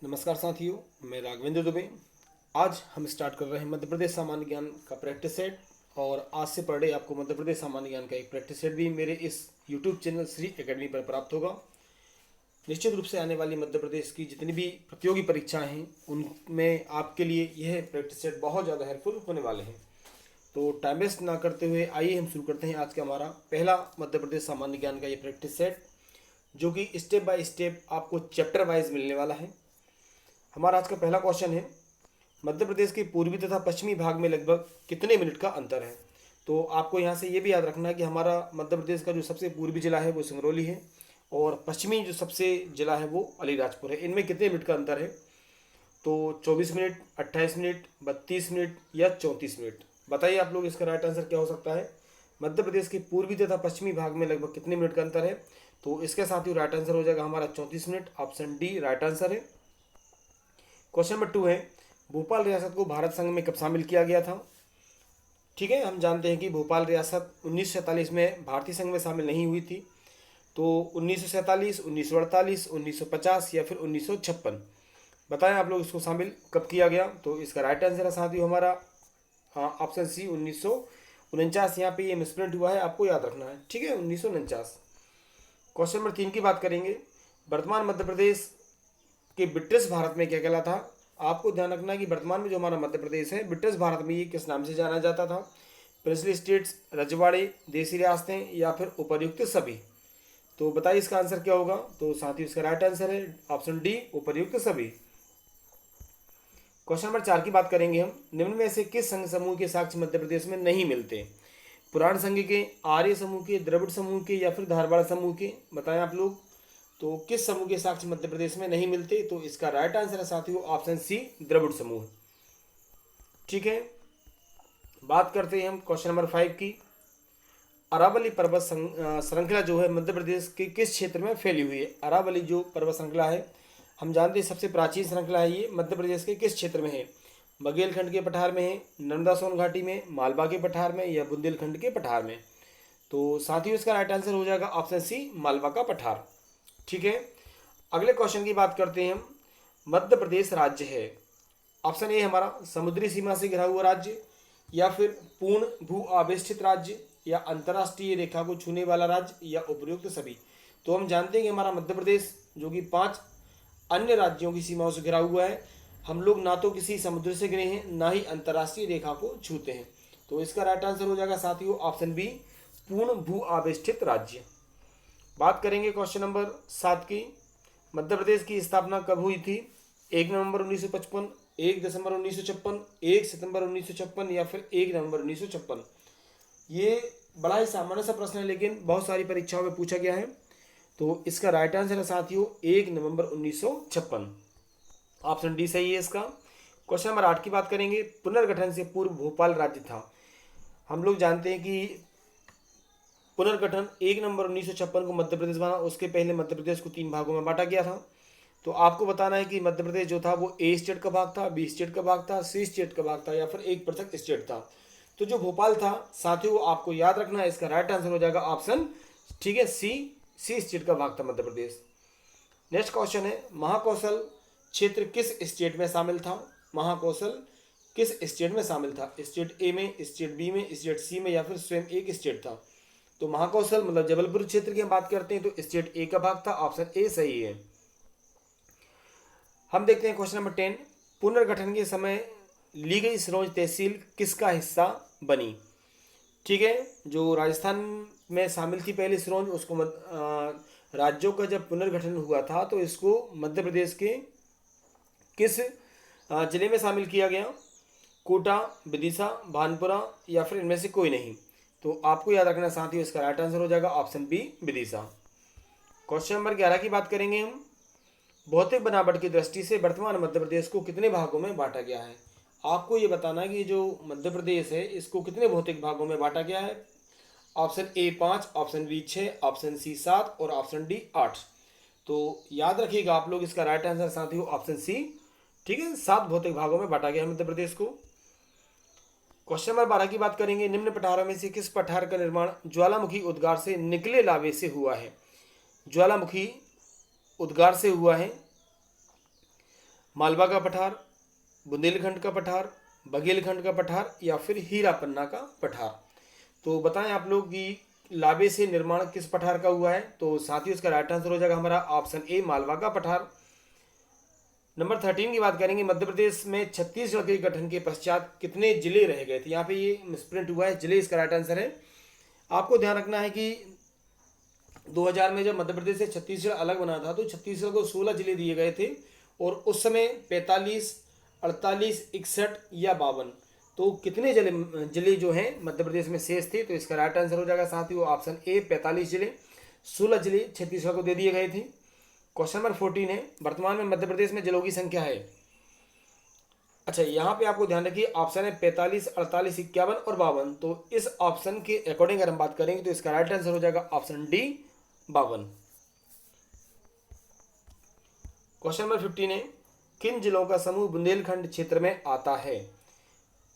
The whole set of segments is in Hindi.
नमस्कार साथियों, मैं राघवेंद्र दुबे। आज हम स्टार्ट कर रहे हैं मध्य प्रदेश सामान्य ज्ञान का प्रैक्टिस सेट। और आज से पर डे आपको मध्य प्रदेश सामान्य ज्ञान का एक प्रैक्टिस सेट भी मेरे इस यूट्यूब चैनल श्री एकेडमी पर प्राप्त होगा। निश्चित रूप से आने वाली मध्य प्रदेश की जितनी भी प्रतियोगी परीक्षाएं हैं उनमें आपके लिए यह प्रैक्टिस सेट बहुत ज़्यादा हेल्पफुल होने वाले हैं। तो टाइम वेस्ट ना करते हुए आइए हम शुरू करते हैं आज का हमारा पहला मध्य प्रदेश सामान्य ज्ञान का ये प्रैक्टिस सेट, जो कि स्टेप बाय स्टेप आपको चैप्टर वाइज मिलने वाला है। हमारा आज का पहला क्वेश्चन है, मध्य प्रदेश के पूर्वी तथा पश्चिमी भाग में लगभग कितने मिनट का अंतर है। तो आपको यहाँ से ये भी याद रखना है कि हमारा मध्य प्रदेश का जो सबसे पूर्वी जिला है वो सिंगरौली है और पश्चिमी जो सबसे जिला है वो अलीराजपुर है। इनमें कितने मिनट का अंतर है? तो 24 मिनट, 28 मिनट, 32 मिनट या 34 मिनट। बताइए आप लोग, इसका राइट आंसर क्या हो सकता है? मध्य प्रदेश के पूर्वी तथा पश्चिमी भाग में लगभग कितने मिनट का अंतर है? तो इसके साथ ही राइट आंसर हो जाएगा हमारा 34 minute. Option D right answer है। क्वेश्चन नंबर 2 है, भोपाल रियासत को भारत संघ में कब शामिल किया गया था? ठीक है, हम जानते हैं कि भोपाल रियासत 1947 में भारतीय संघ में शामिल नहीं हुई थी। तो 1947, 1948, 1950 या फिर 1956। बताएं आप लोग, इसको शामिल कब किया गया? तो इसका राइट आंसर है साथियों हमारा ऑप्शन सी 1949। यहाँ पे ये मिसप्रिंट हुआ है, आपको याद रखना है। ठीक है, 1949। क्वेश्चन नंबर 3 की बात करेंगे, वर्तमान मध्य प्रदेश कि ब्रिटिश भारत में क्या कहलाता था? आपको ध्यान रखना है कि वर्तमान में जो हमारा मध्य प्रदेश है, ब्रिटिश भारत में ये किस नाम से जाना जाता था? प्रिंसली स्टेट्स, रजवाड़े, देसी रियासतें या फिर उपर्युक्त सभी। तो बताइए इसका आंसर क्या होगा? तो साथ ही इसका राइट आंसर है ऑप्शन डी उपर्युक्त सभी। क्वेश्चन नंबर 4 की बात करेंगे हम, निम्न में से किस संघ समूह के साक्ष्य मध्य प्रदेश में नहीं मिलते? पुराण संघ के, आर्य समूह के, द्रविड़ समूह के या फिर धारवाड़ समूह के। बताएं आप लोग, तो किस समूह के साक्ष्य मध्य प्रदेश में नहीं मिलते? तो इसका राइट आंसर है साथियों ऑप्शन सी द्रविड़ समूह। ठीक है, बात करते हैं हम क्वेश्चन नंबर 5 की। अरावली पर्वत श्रृंखला जो है मध्य प्रदेश के किस क्षेत्र में फैली हुई है? अरावली जो पर्वत श्रृंखला है, हम जानते हैं सबसे प्राचीन श्रृंखला है। ये मध्य प्रदेश के किस क्षेत्र में है? बघेलखंड के पठार में है, नर्मदा सोन घाटी में, मालवा के पठार में या बुंदेलखंड के पठार में। तो साथियों इसका राइट आंसर हो जाएगा ऑप्शन सी मालवा का पठार। ठीक है, अगले क्वेश्चन की बात करते हैं हम। मध्य प्रदेश राज्य है, ऑप्शन ए हमारा समुद्री सीमा से घिरा हुआ राज्य, या फिर पूर्ण भू आवेष्टित राज्य, या अंतर्राष्ट्रीय रेखा को छूने वाला राज्य, या उपयुक्त सभी। तो हम जानते हैं कि हमारा मध्य प्रदेश जो कि 5 अन्य राज्यों की सीमाओं से घिरा हुआ है। हम लोग ना तो किसी समुद्र से घिरे हैं, ना ही अंतर्राष्ट्रीय रेखा को छूते हैं। तो इसका राइट आंसर हो जाएगा साथियों ऑप्शन बी पूर्ण भू आवेष्टित राज्य। बात करेंगे क्वेश्चन नंबर 7 की, मध्य प्रदेश की स्थापना कब हुई थी? 1 नवंबर 1955, 1 दिसंबर 1956, 1 सितंबर 1956 या फिर 1 नवंबर 1956। ये बड़ा ही सामान्य सा प्रश्न है, लेकिन बहुत सारी परीक्षाओं में पूछा गया है। तो इसका राइट आंसर है साथियों 1 नवंबर 1956। ऑप्शन डी सही है इसका। क्वेश्चन नंबर 8 की बात करेंगे, पुनर्गठन से पूर्व भोपाल राज्य था। हम लोग जानते हैं कि पुनर्गठन 1 नवंबर 1956 को मध्य प्रदेश बना। उसके पहले मध्य प्रदेश को 3 भागों में बांटा गया था। तो आपको बताना है कि मध्य प्रदेश जो था वो ए स्टेट का भाग था, बी स्टेट का भाग था, सी स्टेट का भाग था या फिर एक पृथक स्टेट था। तो जो भोपाल था साथियों, आपको याद रखना है, इसका राइट आंसर हो जाएगा ऑप्शन, ठीक है, सी स्टेट का भाग था मध्य प्रदेश। नेक्स्ट क्वेश्चन है, महाकौशल क्षेत्र किस स्टेट में शामिल था? महाकौशल किस स्टेट में शामिल था? स्टेट ए में, स्टेट बी में, स्टेट सी में या फिर स्वयं एक स्टेट था? तो महाकौशल मतलब जबलपुर क्षेत्र की हम बात करते हैं, तो स्टेट ए का भाग था। ऑप्शन ए सही है। हम देखते हैं क्वेश्चन नंबर 10, पुनर्गठन के समय ली गई सिरोंज तहसील किसका हिस्सा बनी? ठीक है, जो राजस्थान में शामिल थी पहले सिरोंज, उसको राज्यों का जब पुनर्गठन हुआ था तो इसको मध्य प्रदेश के किस जिले में शामिल किया गया? कोटा, विदिशा, भानपुरा या फिर इनमें से कोई नहीं। तो आपको याद रखना साथियों, इसका राइट आंसर हो जाएगा option B Vidisha. Question number 11 की बात करेंगे हम, भौतिक बनावट की दृष्टि से वर्तमान मध्य प्रदेश को कितने भागों में बांटा गया है? आपको ये बताना है कि जो मध्य प्रदेश है इसको कितने भौतिक भागों में बांटा गया है। Option A 5, option B 6, option C 7 और ऑप्शन डी 8। तो याद रखिएगा आप लोग, इसका राइट आंसर साथियों ऑप्शन सी, ठीक है, 7 भौतिक भागों में बांटा गया है मध्य प्रदेश को। क्वेश्चन नंबर 12 की बात करेंगे, निम्न पठारों में से किस पठार का निर्माण ज्वालामुखी उद्गार से निकले लावे से हुआ है? ज्वालामुखी उद्गार से हुआ है। मालवा का पठार, बुंदेलखंड का पठार, बघेलखंड का पठार या फिर हीरा पन्ना का पठार। तो बताएं आप लोग कि लाबे से निर्माण किस पठार का हुआ है। तो साथियों इसका राइट आंसर हो जाएगा हमारा ऑप्शन ए, मालवा का पठार। नंबर 13 की बात करेंगे, मध्य प्रदेश में छत्तीसगढ़ के गठन के पश्चात कितने जिले रह गए थे। यहाँ पे ये मिसप्रिंट हुआ है, जिले इसका राइट आंसर है। आपको ध्यान रखना है कि 2000 में जब मध्य प्रदेश से छत्तीसगढ़ अलग बना था तो छत्तीसगढ़ को 16 जिले दिए गए थे और उस समय 45, 48, 61 या 52, तो कितने जिले जो हैं मध्य प्रदेश में शेष थे। तो इसका राइट आंसर हो जाएगा साथियों ऑप्शन ए, 45 जिले। 16 जिले छत्तीसगढ़ को दे दिए गए थे। क्वेश्चन नंबर 14 है, वर्तमान में मध्य प्रदेश में जिलों की संख्या है। अच्छा, यहाँ पे आपको ध्यान रखिए ऑप्शन है 45, 48, 51 और 52। तो इस ऑप्शन के अकॉर्डिंग अगर हम बात करेंगे तो इसका राइट आंसर हो जाएगा ऑप्शन डी, 52। क्वेश्चन नंबर 15 है, किन जिलों का समूह बुंदेलखंड क्षेत्र में आता है।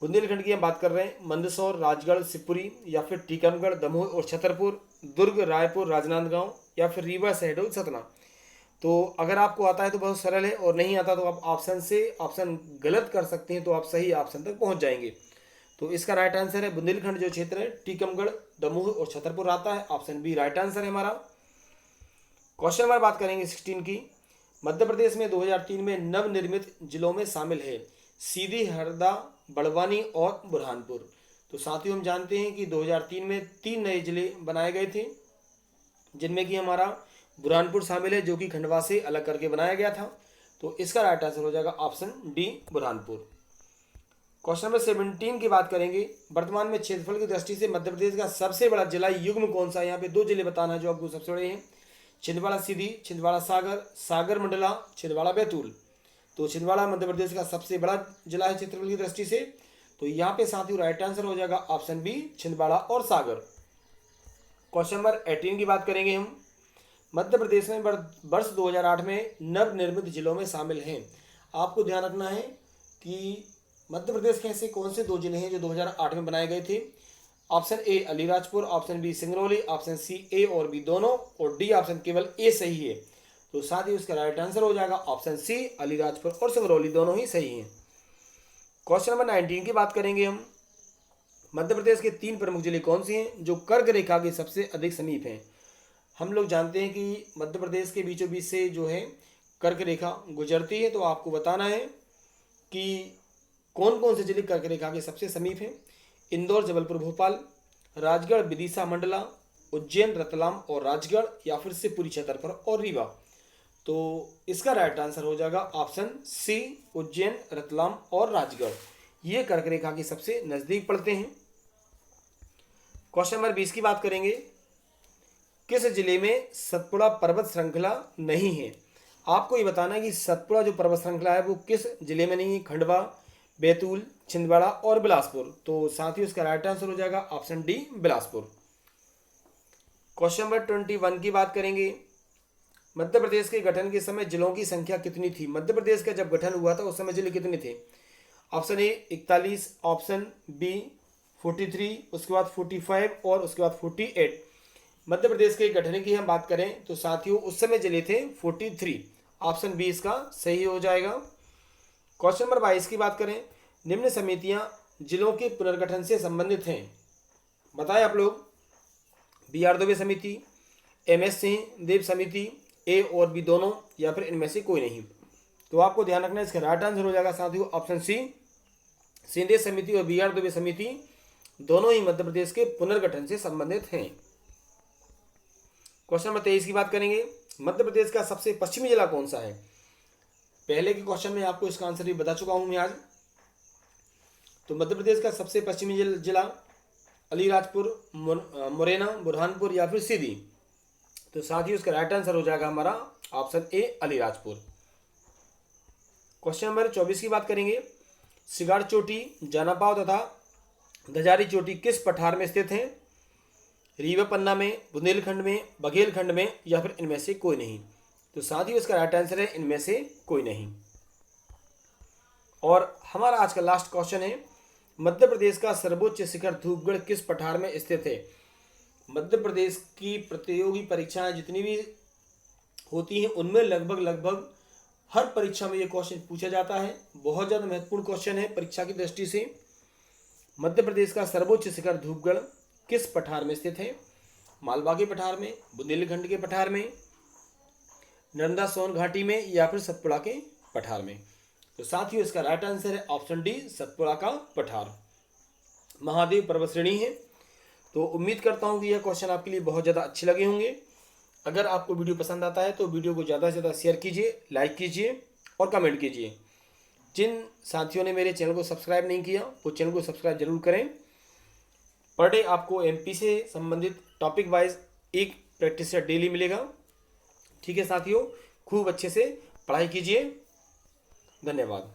बुंदेलखंड की हम बात कर रहे हैं, मंदसौर, राजगढ़, शिवपुरी या फिर टीकमगढ़, दमोह और छतरपुर, दुर्ग, रायपुर, राजनांदगांव या फिर रीवा, शहडोल, सतना। तो अगर आपको आता है तो बहुत सरल है और नहीं आता तो आप ऑप्शन गलत कर सकते हैं, तो आप सही ऑप्शन तक पहुंच जाएंगे। तो इसका राइट आंसर है बुंदेलखंड जो क्षेत्र है टीकमगढ़, दमोह और छतरपुर आता है, ऑप्शन बी राइट आंसर है हमारा। क्वेश्चन नंबर बात करेंगे 16 की, मध्य प्रदेश में 2003 में नवनिर्मित जिलों में शामिल है सीधी, हरदा, बड़वानी और बुरहानपुर। तो साथियों हम जानते हैं कि 2003 में 3 नए जिले बनाए गए थे, जिनमें कि हमारा बुरहानपुर शामिल है जो कि खंडवा से अलग करके बनाया गया था। तो इसका राइट आंसर हो जाएगा option D, Burhanpur. Question number 17 की बात करेंगे, वर्तमान में क्षेत्रफल की दृष्टि से मध्य प्रदेश का सबसे बड़ा जिला युग्म कौन सा है। यहाँ पे 2 जिले बताना है जो आपको सबसे बड़े हैं, छिंदवाड़ा सीधी, छिंदवाड़ा सागर, सागर मंडला, छिंदवाड़ा बैतूल। तो छिंदवाड़ा मध्य प्रदेश का सबसे बड़ा जिला है क्षेत्रफल की दृष्टि से। तो यहाँ पे साथियों राइट आंसर हो जाएगा ऑप्शन बी, छिंदवाड़ा और सागर। क्वेश्चन नंबर 18 की बात करेंगे हम, मध्य प्रदेश में वर्ष 2008 में नवनिर्मित जिलों में शामिल हैं। आपको ध्यान रखना है कि मध्य प्रदेश के ऐसे कौन से 2 जिले हैं जो 2008 में बनाए गए थे। Option A Alirajpur, option B Singrauli, option C A और बी दोनों और डी ऑप्शन केवल ए सही है। तो साथ ही उसका राइट आंसर हो जाएगा ऑप्शन सी, अलीराजपुर और सिंगरौली दोनों ही सही हैं। क्वेश्चन नंबर 19 की बात करेंगे हम, मध्य प्रदेश के 3 प्रमुख जिले कौन से हैं जो कर्क रेखा के सबसे अधिक समीप हैं। हम लोग जानते हैं कि मध्य प्रदेश के बीचों बीच से जो है कर्क रेखा गुजरती है। तो आपको बताना है कि कौन कौन से जिले कर्क रेखा के सबसे समीप हैं। इंदौर, जबलपुर, भोपाल, राजगढ़, विदिशा, मंडला, उज्जैन, रतलाम और राजगढ़ या फिर शिवपुरी, छतरपुर और रीवा। तो इसका राइट आंसर हो जाएगा ऑप्शन सी, उज्जैन, रतलाम और राजगढ़। ये कर्क रेखा के सबसे नजदीक पड़ते हैं। क्वेश्चन नंबर 20 की बात करेंगे, किस जिले में सतपुड़ा पर्वत श्रृंखला नहीं है। आपको ये बताना है कि सतपुड़ा जो पर्वत श्रृंखला है वो किस जिले में नहीं है। खंडवा, बैतूल, छिंदवाड़ा और बिलासपुर। तो साथियों इसका राइट आंसर हो जाएगा option D, Bilaspur. Question number 21 की बात करेंगे, मध्य प्रदेश के गठन के समय जिलों की संख्या कितनी थी। मध्य प्रदेश का जब गठन हुआ था उस समय जिले कितने थे। ऑप्शन ए 41, ऑप्शन बी 43, उसके बाद 45 और उसके बाद 48। मध्य प्रदेश के गठन की हम बात करें तो साथियों उस समय जिले थे 43, ऑप्शन बी इसका सही हो जाएगा। क्वेश्चन नंबर 22 की बात करें, निम्न समितियां जिलों के पुनर्गठन से संबंधित हैं। बताएं आप लोग, बी आर दुबे समिति, एम एस सिंह देव समिति, ए और बी दोनों या फिर इनमें से कोई नहीं। तो आपको ध्यान रखना है, इसका राइट आंसर हो जाएगा साथियों ऑप्शन सी, सिंधे समिति और बी आर दुबे समिति दोनों ही मध्य प्रदेश के पुनर्गठन से संबंधित हैं। क्वेश्चन नंबर 23 की बात करेंगे, मध्य प्रदेश का सबसे पश्चिमी जिला कौन सा है। पहले के क्वेश्चन में आपको इसका आंसर भी बता चुका हूं मैं आज। तो मध्य प्रदेश का सबसे पश्चिमी जिला अलीराजपुर, मुरैना, बुरहानपुर या फिर सीधी। तो साथ ही उसका राइट आंसर हो जाएगा हमारा option A, Alirajpur. Question number 24 की बात करेंगे, सिगाड़ चोटी, जानापाव तथा धजारी चोटी किस पठार में स्थित हैं। रीवा पन्ना में, बुंदेलखंड में, बघेलखंड में या फिर इनमें से कोई नहीं। तो साथ ही उसका राइट आंसर है इनमें से कोई नहीं। और हमारा आज का लास्ट क्वेश्चन है, मध्य प्रदेश का सर्वोच्च शिखर धूपगढ़ किस पठार में स्थित है। मध्य प्रदेश की प्रतियोगी परीक्षाएं जितनी भी होती हैं उनमें लगभग हर परीक्षा में ये क्वेश्चन पूछा जाता है, बहुत ज़्यादा महत्वपूर्ण क्वेश्चन है परीक्षा की दृष्टि से। मध्य प्रदेश का सर्वोच्च शिखर धूपगढ़ किस पठार में स्थित है? मालवा के पठार में, बुंदेलखंड के पठार में, नर्मदा सोन घाटी में, या फिर सतपुड़ा के पठार में? तो साथियों इसका राइट आंसर है ऑप्शन डी, सतपुड़ा का पठार। महादेव पर्वत श्रेणी है। तो उम्मीद करता हूँ कि यह क्वेश्चन आपके लिए बहुत ज़्यादा अच्छे लगे होंगे। अगर आपको वीडियो पसंद आता है तो वीडियो को ज़्यादा से ज़्यादा शेयर कीजिए, लाइक कीजिए और कमेंट कीजिए। जिन साथियों ने मेरे चैनल को सब्सक्राइब नहीं किया वो चैनल को सब्सक्राइब जरूर करें। पर डे आपको एमपी से संबंधित टॉपिक वाइज एक प्रैक्टिस सेट डेली मिलेगा। ठीक है साथियों, खूब अच्छे से पढ़ाई कीजिए। धन्यवाद।